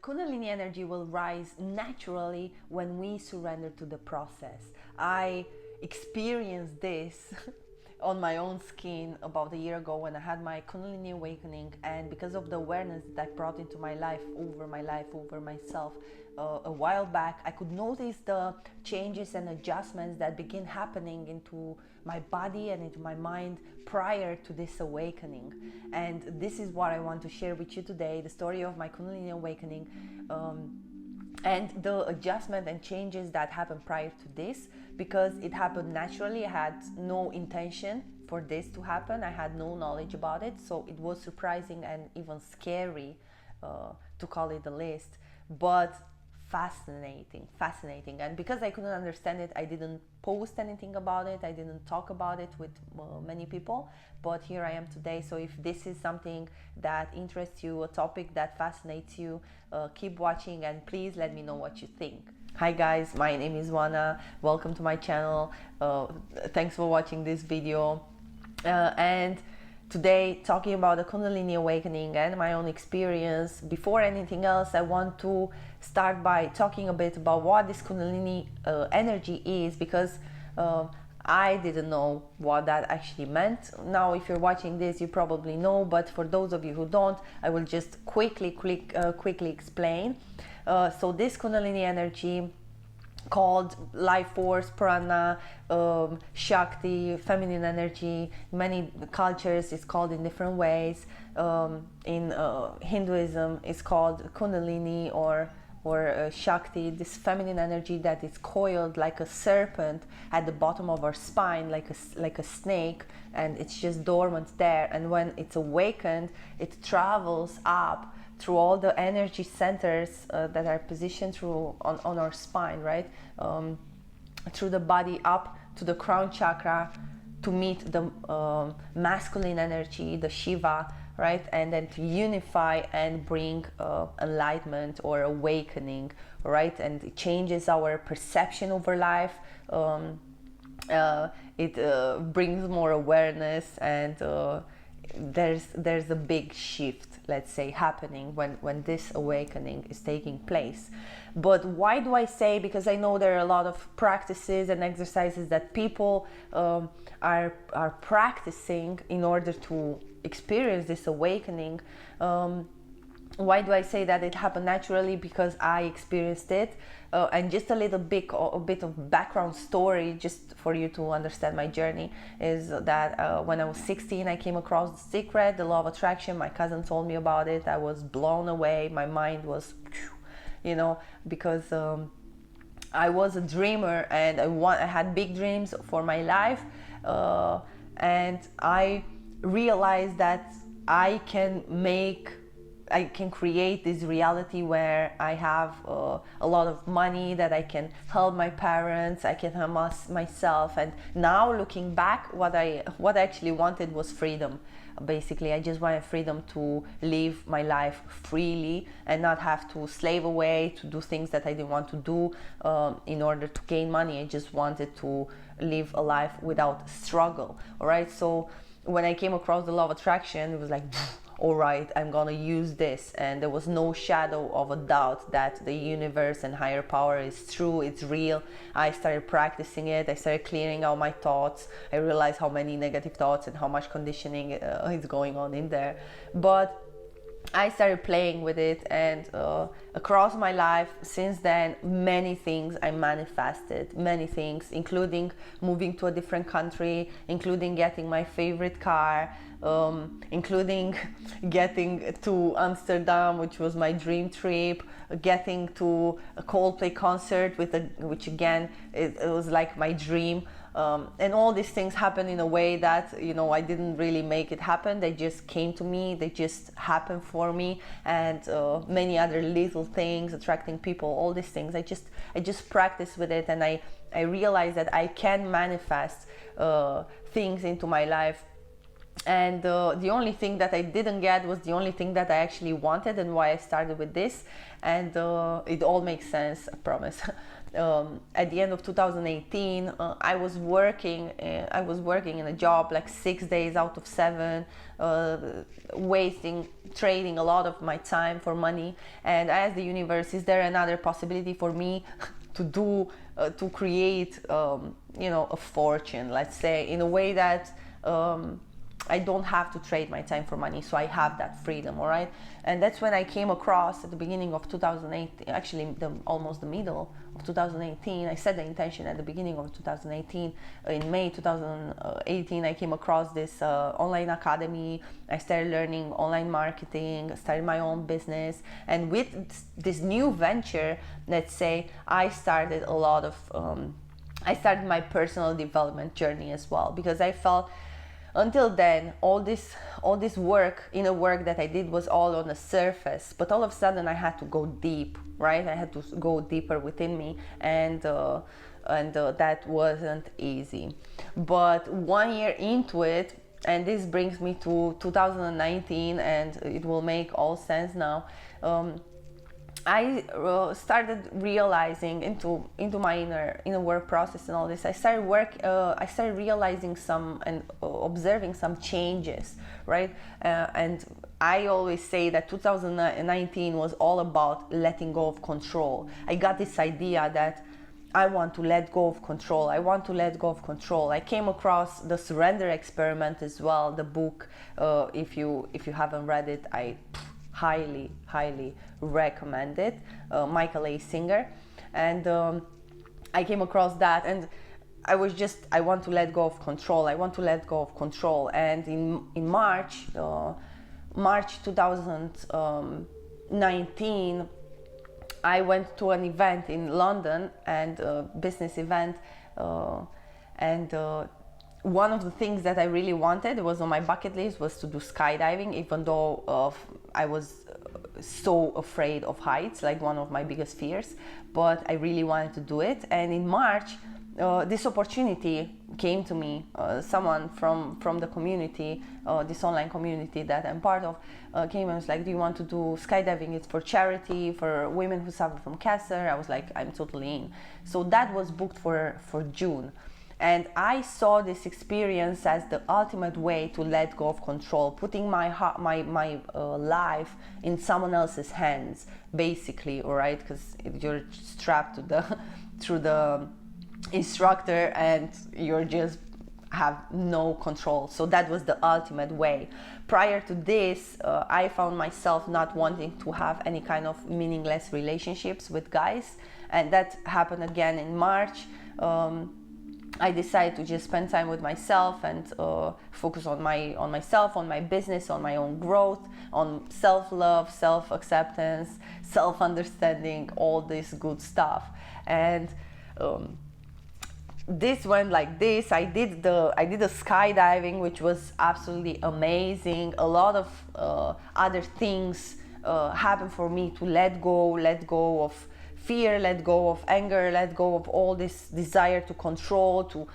Kundalini energy will rise naturally when we surrender to the process. I experienced this on my own skin about a year ago when I had my Kundalini awakening, and because of the awareness that I brought into my life, over myself a while back, I could notice the changes and adjustments that begin happening into my body and into my mind prior to this awakening. And this is what I want to share with you today, the story of my Kundalini awakening, and the adjustment and changes that happened prior to this, because it happened naturally. I had no intention for this to happen. I had no knowledge about it, so it was surprising and even scary, to call it the least, but fascinating. And because I couldn't understand it, I didn't post anything about it. I didn't talk about it with many people, but here I am today. So if this is something that interests you, a topic that fascinates you, keep watching and please let me know what you think. Hi guys, my name is Wana. Welcome to my channel. Thanks for watching this video. And today, talking about the Kundalini awakening and my own experience. Before anything else, I want to start by talking a bit about what this Kundalini energy is, because I didn't know what that actually meant. Now, if you're watching this, you probably know, but for those of you who don't, I will just quickly explain. So this Kundalini energy, called life force, prana, Shakti, feminine energy. Many cultures it's called in different ways. In Hinduism, it's called Kundalini or Shakti. This feminine energy that is coiled like a serpent at the bottom of our spine, like a snake, and it's just dormant there. And when it's awakened, it travels up through all the energy centers that are positioned on our spine, right? Through the body up to the crown chakra to meet the masculine energy, the Shiva, right? And then to unify and bring enlightenment or awakening, right? And it changes our perception over life. It brings more awareness, and there's a big shift, let's say, happening when this awakening is taking place. But why do I say? Because I know there are a lot of practices and exercises that people are practicing in order to experience this awakening. Why do I say that it happened naturally? Because I experienced it. And just a bit of background story, just for you to understand my journey, is that when I was 16, I came across The Secret, the law of attraction. My cousin told me about it. I was blown away. My mind was, because I was a dreamer and I had big dreams for my life. And I realized that I can create this reality where I have a lot of money, that I can help my parents, I can help myself. And now looking back, what I actually wanted was freedom. Basically, I just wanted freedom to live my life freely and not have to slave away to do things that I didn't want to do in order to gain money. I just wanted to live a life without struggle. All right. So when I came across the law of attraction, it was like, all right, I'm gonna use this. And there was no shadow of a doubt that the universe and higher power is true, it's real. I started practicing it. I started clearing out my thoughts. I realized how many negative thoughts and how much conditioning is going on in there. But I started playing with it, and across my life since then, many things I manifested, many things, including moving to a different country, including getting my favorite car, including getting to Amsterdam, which was my dream trip, getting to a Coldplay concert which again, it was like my dream. And all these things happened in a way that, I didn't really make it happen. They just came to me, they just happened for me. And many other little things, attracting people, all these things, I just practiced with it. And I realized that I can manifest things into my life And the only thing that I didn't get was the only thing that I actually wanted, and why I started with this. And it all makes sense, I promise. At the end of 2018, I was working in a job like 6 days out of 7, trading a lot of my time for money. And I asked the universe, is there another possibility for me to create a fortune, let's say, in a way that I don't have to trade my time for money, so I have that freedom, all right? And that's when I came across, at the beginning of 2018, actually almost the middle of 2018, I set the intention at the beginning of 2018. In May 2018, I came across this online academy. I started learning online marketing, started my own business. And with this new venture, let's say, I started my personal development journey as well, because I felt until then all this work that I did was all on the surface, but all of a sudden I had to go deep, right? I had to go deeper within me, and that wasn't easy. But 1 year into it, and this brings me to 2019, and it will make all sense now. I started realizing into my inner work process and all this. I started realizing some and observing some changes, right? And I always say that 2019 was all about letting go of control. I got this idea that I want to let go of control. I came across the Surrender Experiment as well, the book. If you haven't read it, I highly recommend it. Michael A. Singer. And I came across that, and I want to let go of control. And in March 2019, I went to an event in London, and a business event, and one of the things that I really wanted, was on my bucket list, was to do skydiving, even though I was so afraid of heights, like one of my biggest fears, but I really wanted to do it. And in March, this opportunity came to me. Someone from the community, this online community that I'm part of, came and was like, do you want to do skydiving? It's for charity, for women who suffer from cancer. I was like, I'm totally in. So that was booked for June. And I saw this experience as the ultimate way to let go of control, putting my life in someone else's hands, basically, all right? Because you're strapped through the instructor, and you're just have no control. So that was the ultimate way. Prior to this, I found myself not wanting to have any kind of meaningless relationships with guys, and that happened again in March. I decided to just spend time with myself and focus on myself, on my business, on my own growth, on self-love, self-acceptance, self-understanding, all this good stuff. And this went like this. I did the skydiving, which was absolutely amazing. A lot of other things happened for me to let go of fear, let go of anger, let go of all this desire to control, to,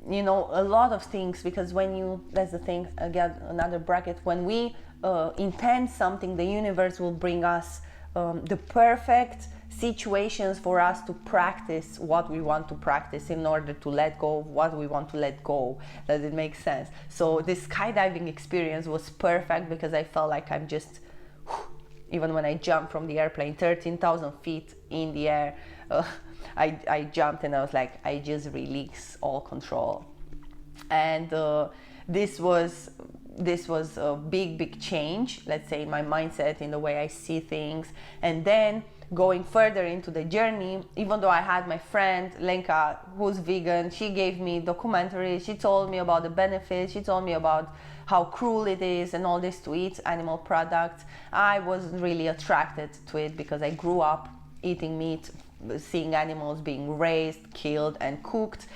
a lot of things. Because that's the thing, again, another bracket, when we intend something, the universe will bring us the perfect situations for us to practice what we want to practice, in order to let go of what we want to let go. Does it make sense? So this skydiving experience was perfect, because I felt like I'm just, even when I jumped from the airplane, 13,000 feet in the air, I jumped, and I was like, I just release all control. And this was a big change, let's say, in my mindset, in the way I see things. And then going further into the journey, even though I had my friend Lenka, who's vegan, she gave me documentaries, she told me about the benefits, she told me about how cruel it is and all this to eat animal products. I wasn't really attracted to it, because I grew up eating meat, seeing animals being raised, killed and cooked.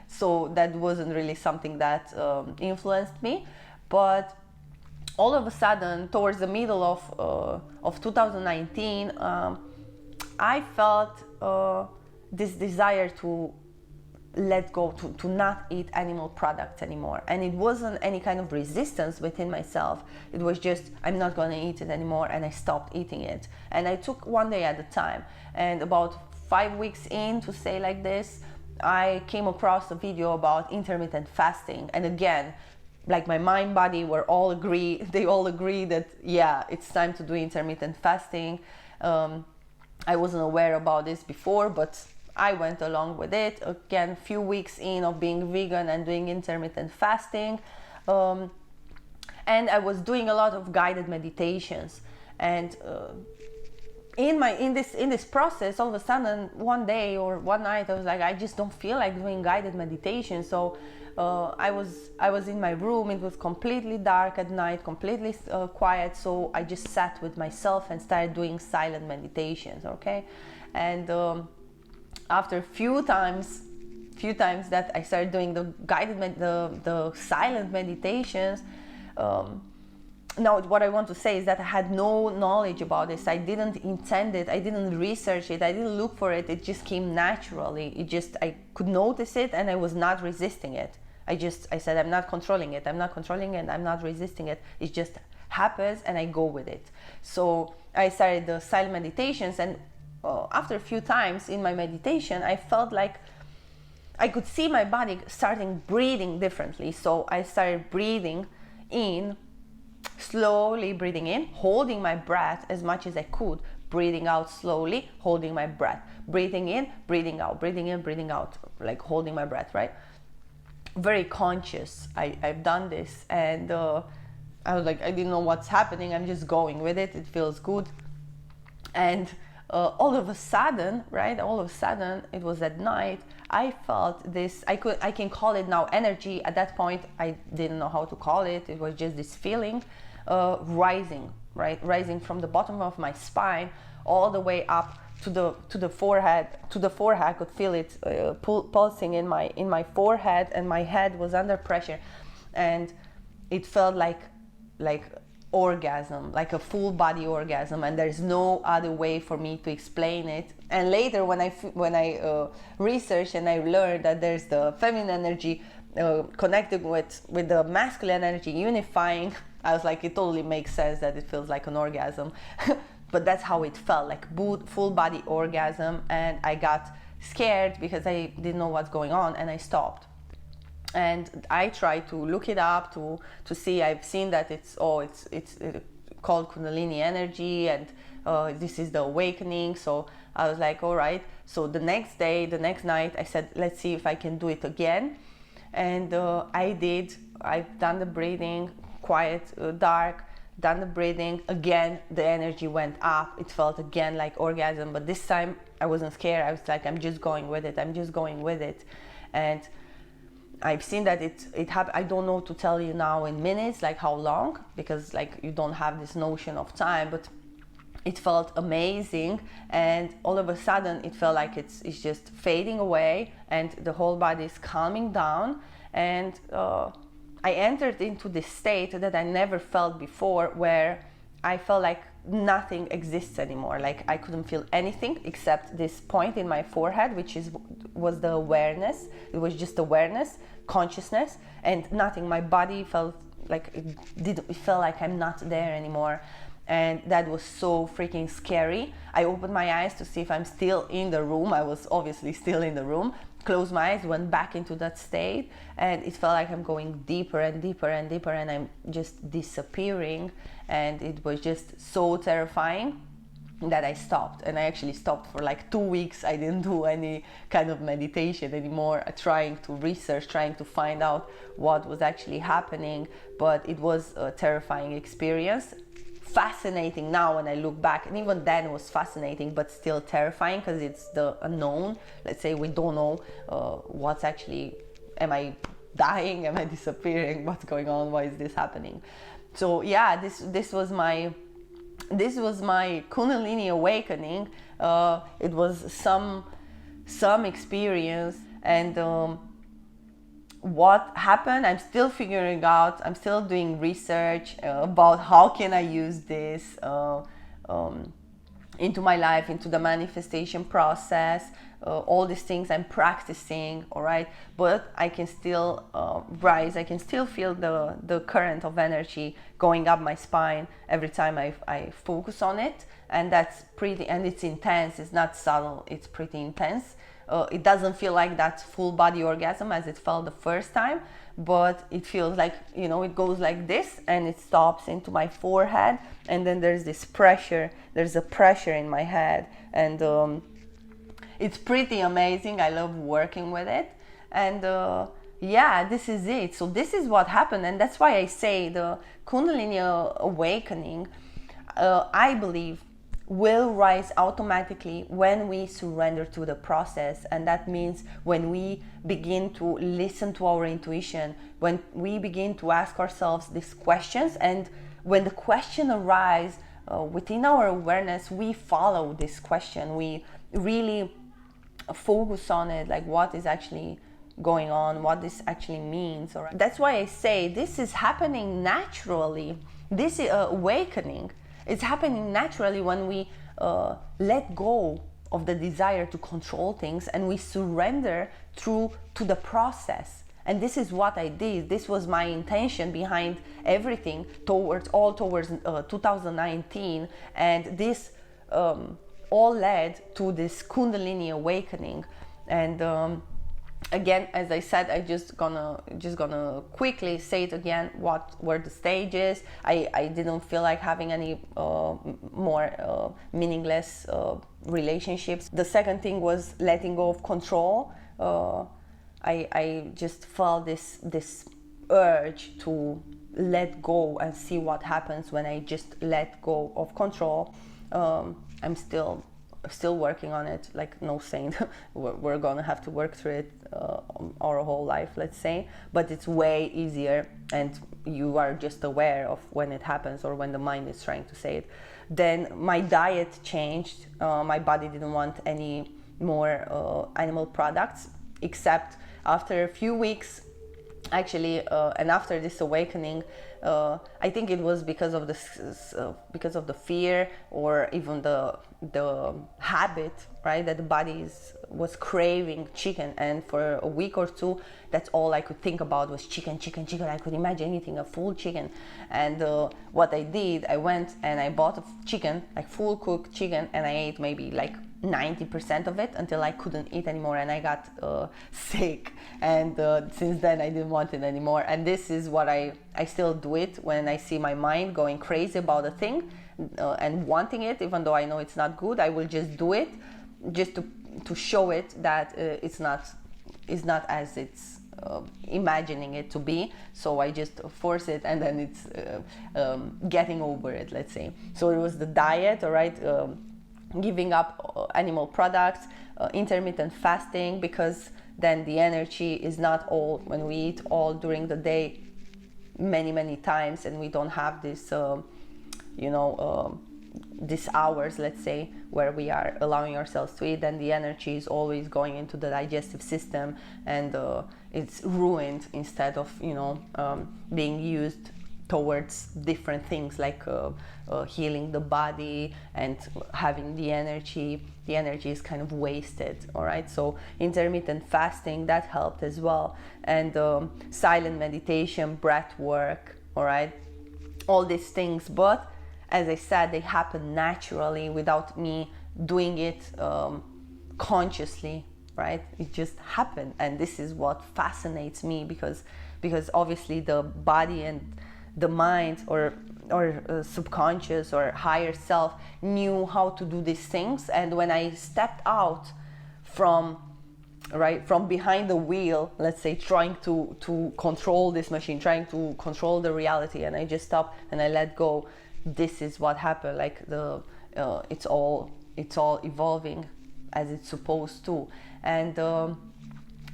So that wasn't really something that influenced me. But all of a sudden, towards the middle of 2019, I felt this desire to let go, to not eat animal products anymore. And it wasn't any kind of resistance within myself. It was just, I'm not going to eat it anymore, and I stopped eating it. And I took one day at a time. And about 5 weeks in, to say like this, I came across a video about intermittent fasting. And again, like my mind, body they all agree that yeah, it's time to do intermittent fasting. I wasn't aware about this before, but I went along with it. Again, few weeks in of being vegan and doing intermittent fasting, and I was doing a lot of guided meditations. And in this process, all of a sudden, one day or one night, I was like, I just don't feel like doing guided meditation. So I was in my room. It was completely dark at night, completely quiet. So I just sat with myself and started doing silent meditations. Okay, and after a few times that I started doing the the silent meditations, now what I want to say is that I had no knowledge about this. I didn't intend it, I didn't research it, I didn't look for it. It just came naturally. I could notice it, and I was not resisting it. I said, I'm not controlling it, I'm not resisting it. It just happens, and I go with it. So I started the silent meditations, and after a few times in my meditation, I felt like I could see my body starting breathing differently. So I started breathing in, slowly breathing in, holding my breath as much as I could, breathing out slowly, holding my breath, breathing in, breathing out, breathing in, breathing out, like holding my breath, right? Very conscious. I've done this, and I was like, I didn't know what's happening. I'm just going with it. It feels good. And all of a sudden, it was at night, I felt this, I can call it now energy. At that point, I didn't know how to call it. It was just this feeling rising from the bottom of my spine all the way up to the forehead. I could feel it pulsing in my forehead, and my head was under pressure, and it felt like orgasm, like a full body orgasm, and there's no other way for me to explain it. And later, when I researched and I learned that there's the feminine energy connected with the masculine energy unifying, I was like, it totally makes sense that it feels like an orgasm. But that's how it felt, like full body orgasm. And I got scared because I didn't know what's going on, and I stopped. And I tried to look it up to see. I've seen that it's called Kundalini energy, and this is the awakening. So I was like, all right. So the next night, I said, let's see if I can do it again. And I did. I've done the breathing, quiet, dark, done the breathing. Again, the energy went up. It felt again like orgasm, but this time I wasn't scared. I was like, I'm just going with it. And I've seen that it happened. I don't know to tell you now in minutes, like how long, because like you don't have this notion of time, but it felt amazing. And all of a sudden it felt like it's just fading away, and the whole body is calming down. And I entered into this state that I never felt before, where I felt like nothing exists anymore. Like I couldn't feel anything except this point in my forehead, which was the awareness. It was just awareness, consciousness, and nothing. My body felt like it felt like I'm not there anymore. And that was so freaking scary. I opened my eyes to see if I'm still in the room. I was obviously still in the room. Closed my eyes, went back into that state, and it felt like I'm going deeper and deeper and deeper, and I'm just disappearing. And it was just so terrifying that I stopped. And I actually stopped for like 2 weeks. I didn't do any kind of meditation anymore, trying to research, trying to find out what was actually happening. But it was a terrifying experience. Fascinating now when I look back, and even then it was fascinating, but still terrifying, because it's the unknown. Let's say we don't know what's actually, am I dying, am I disappearing, what's going on, why is this happening? So yeah, this was my Kundalini awakening. It was some experience, and what happened, I'm still figuring out. I'm still doing research about how can I use this into my life, into the manifestation process. All these things I'm practicing, all right, but I can still rise. I can still feel the current of energy going up my spine every time I focus on it, and that's pretty, and it's intense. It's not subtle, it's pretty intense. It doesn't feel like that full body orgasm as it felt the first time, but it feels like, you know, it goes like this and it stops into my forehead, and then there's this pressure, there's a pressure in my head, and it's pretty amazing. I love working with it, and yeah, this is it. So this is what happened, and that's why I say the Kundalini awakening, I believe, will rise automatically when we surrender to the process. And that means when we begin to listen to our intuition, when we begin to ask ourselves these questions, and when the question arises within our awareness, we follow this question, we really focus on it, like what is actually going on, what this actually means. All right. That's why I say this is happening naturally. This awakening, it's happening naturally when we let go of the desire to control things and we surrender to the process. And this is what I did. This was my intention behind everything towards 2019, and this all led to this Kundalini awakening. And again, as I said, I just gonna quickly say it again. What were the stages? I didn't feel like having any more meaningless relationships. The second thing was letting go of control. I just felt this urge to let go and see what happens when I just let go of control. I'm still working on it, like no saint. We're gonna have to work through it our whole life, let's say, but it's way easier, and you are just aware of when it happens or when the mind is trying to say it. Then my diet changed. My body didn't want any more animal products, except after a few weeks, actually, and after this awakening, I think it was because of the fear, or even the habit, right, that the body was craving chicken. And for a week or two, that's all I could think about was chicken. I could imagine eating a full chicken. And what I did, I went and I bought a chicken, like full cooked chicken, and I ate maybe like 90% of it until I couldn't eat anymore, and I got sick. And since then I didn't want it anymore. And this is what I still do it when I see my mind going crazy about a thing and wanting it, even though I know it's not good. I will just do it just to show it that it's not as it's imagining it to be. So I just force it, and then it's getting over it, let's say. So it was the diet, all right, giving up animal products, intermittent fasting, because then the energy is not all when we eat all during the day many times, and we don't have this these hours, let's say, where we are allowing ourselves to eat. Then the energy is always going into the digestive system, and it's ruined instead of being used towards different things like healing the body and having the energy. The energy is kind of wasted, all right? So intermittent fasting, that helped as well. And silent meditation, breath work, all right? All these things. But as I said, they happen naturally without me doing it consciously, right? It just happened. And this is what fascinates me, because obviously the body and the mind or subconscious or higher self knew how to do these things. And when I stepped out from behind the wheel, let's say, trying to control this machine, trying to control the reality, and I just stopped and I let go, this is what happened. Like it's all evolving as it's supposed to. And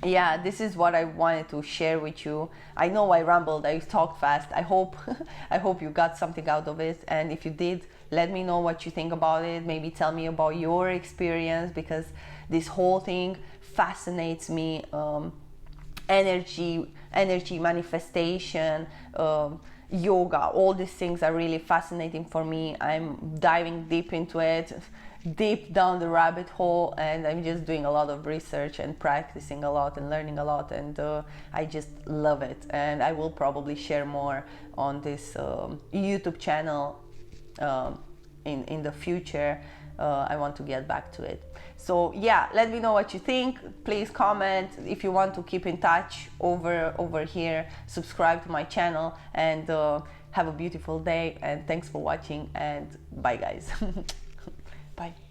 yeah, this is what I wanted to share with you. I know I rambled, I talked fast. I hope you got something out of it. And if you did, let me know what you think about it. Maybe tell me about your experience, because this whole thing fascinates me. Energy manifestation, yoga, all these things are really fascinating for me. I'm diving deep into it deep down the rabbit hole, and I'm just doing a lot of research and practicing a lot and learning a lot, and I just love it. And I will probably share more on this YouTube channel in the future. I want to get back to it. So yeah, let me know what you think. Please comment. If you want to keep in touch over here, subscribe to my channel, and have a beautiful day, and thanks for watching, and bye guys. Bye.